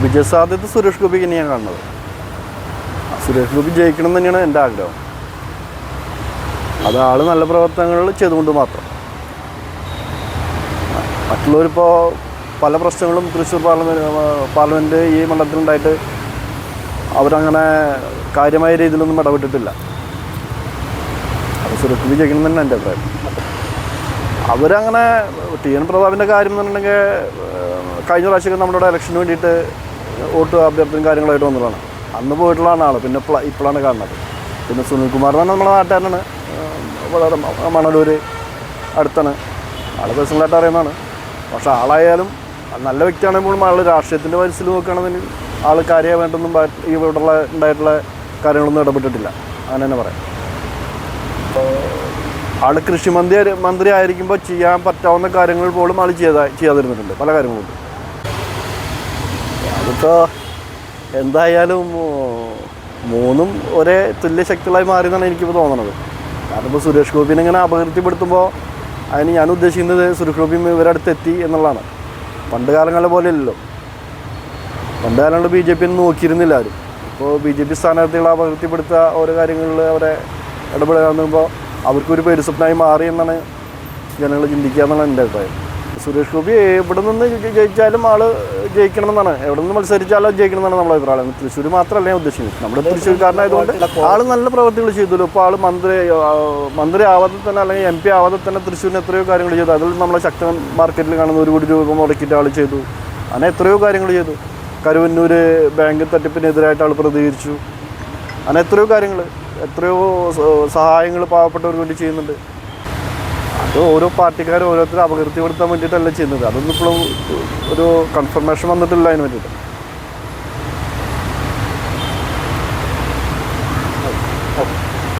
വിജയസാധ്യത സുരേഷ് ഗോപിക്ക് ഞാൻ കാണുന്നത്. സുരേഷ് ഗോപി ജയിക്കണം എന്ന് തന്നെയാണ് എൻ്റെ ആഗ്രഹം. അത് ആൾ നല്ല പ്രവർത്തനങ്ങൾ ചെയ്തുകൊണ്ട് മാത്രം. മറ്റുള്ളവരിപ്പോൾ പല പ്രശ്നങ്ങളും തൃശ്ശൂർ പാർലമെൻറ്റ് ഈ മണ്ഡലത്തിലുണ്ടായിട്ട് അവരങ്ങനെ കാര്യമായ രീതിയിലൊന്നും ഇടപെട്ടിട്ടില്ല. അത് സുരേഷ് ഗോപി ജയിക്കണം തന്നെ എൻ്റെ അഭിപ്രായം. അവരങ്ങനെ ടി എൻ പ്രതാപിൻ്റെ കാര്യം എന്ന് പറഞ്ഞിട്ടുണ്ടെങ്കിൽ കഴിഞ്ഞ പ്രാവശ്യമൊക്കെ നമ്മുടെ ഇലക്ഷന് വേണ്ടിയിട്ട് വോട്ട് അഭ്യർത്ഥനയും കാര്യങ്ങളായിട്ട് വന്നതാണ്. അന്ന് പോയിട്ടുള്ളതാണ് ആൾ. പിന്നെ ഇപ്പോഴാണ് കാണുന്നത്. പിന്നെ സുനിൽകുമാർ എന്ന് പറഞ്ഞാൽ നമ്മുടെ നാട്ടുകാരനാണ്. വളരെ മണലൂർ അടുത്താണ്. ആൾ പേഴ്സണലായിട്ട് അറിയുന്നതാണ്. പക്ഷേ ആളായാലും നല്ല വ്യക്തിയാണെങ്കിലും ആൾ രാഷ്ട്രീയത്തിൻ്റെ മനസ്സിൽ നോക്കുകയാണെന്നുണ്ടെങ്കിൽ ആൾ കാര്യമായിട്ടൊന്നും ഈ ഇവിടെ ഉണ്ടായിട്ടുള്ള കാര്യങ്ങളൊന്നും ഇടപെട്ടിട്ടില്ല. അങ്ങനെ തന്നെ പറയാം. ആൾ കൃഷി മന്ത്രി ആയിരിക്കുമ്പോൾ ചെയ്യാൻ പറ്റാവുന്ന കാര്യങ്ങൾ പോലും ആൾ ചെയ്യാതിരുന്നിട്ടുണ്ട്. പല കാര്യങ്ങളുണ്ട്. അതിപ്പോൾ എന്തായാലും മൂന്നും ഒരേ തുല്യ ശക്തികളായി മാറിയെന്നാണ് എനിക്കിപ്പോൾ തോന്നുന്നത്. കാരണം ഇപ്പോൾ സുരേഷ് ഗോപിനെ ഇങ്ങനെ അപകീർത്തിപ്പെടുത്തുമ്പോൾ അതിന് ഞാൻ ഉദ്ദേശിക്കുന്നത് സുരേഷ് ഗോപി ഇവരടുത്ത് എത്തി എന്നുള്ളതാണ്. പണ്ട് കാലങ്ങളെ പോലെ അല്ലല്ലോ. പണ്ട് കാലങ്ങളിൽ ബി ജെ പി ഒന്നും നോക്കിയിരുന്നില്ല ആരും. ഇപ്പോൾ ബി ജെ പി സ്ഥാനാർത്ഥികളെ അപകീർത്തിപ്പെടുത്തുക ഓരോ കാര്യങ്ങളിൽ അവരെ ഇടപെടുമ്പോൾ അവർക്കൊരു പേരുസ്വപ്നമായി മാറി എന്നാണ് ജനങ്ങൾ ചിന്തിക്കുക എന്നാണ് എൻ്റെ അഭിപ്രായം. സുരേഷ് ഗോപി എവിടെ നിന്ന് ജയിച്ചാലും ആൾ ജയിക്കണമെന്നാണ്. എവിടെ നിന്ന് മത്സരിച്ചാലും ജയിക്കണം എന്നാണ് നമ്മുടെ അഭിപ്രായം. തൃശ്ശൂർ മാത്രമല്ല ഞാൻ ഉദ്ദേശിക്കുന്നത്. നമ്മുടെ തൃശ്ശൂർക്കാരനായതുകൊണ്ട് ആൾ നല്ല പ്രവർത്തികൾ ചെയ്തല്ലോ. ഇപ്പോൾ ആൾ മന്ത്രി ആവാതെ തന്നെ അല്ലെങ്കിൽ എം പി ആവാതെ തന്നെ തൃശ്ശൂരിന് എത്രയോ കാര്യങ്ങൾ ചെയ്തു. അതിൽ നമ്മളെ ശക്തൻ മാർക്കറ്റിൽ കാണുന്ന 1 കോടി രൂപ മുടക്കിയിട്ട് ആൾ ചെയ്തു. അങ്ങനെ എത്രയോ കാര്യങ്ങൾ ചെയ്തു. കരുവന്നൂർ ബാങ്ക് തട്ടിപ്പിനെതിരായിട്ട് ആൾ പ്രതികരിച്ചു. അങ്ങനെ എത്രയോ കാര്യങ്ങൾ, എത്രയോ സഹായങ്ങൾ പാവപ്പെട്ടവർക്ക് വേണ്ടി ചെയ്യുന്നുണ്ട്. അത് ഓരോ പാർട്ടിക്കാരും ഓരോരുത്തരും അപകീർത്തിപ്പെടുത്താൻ വേണ്ടിയിട്ടല്ല ചെയ്യുന്നത്. അതൊന്നും ഇപ്പോഴും ഒരു കൺഫർമേഷൻ വന്നിട്ടില്ല അതിന് വേണ്ടിയിട്ട്.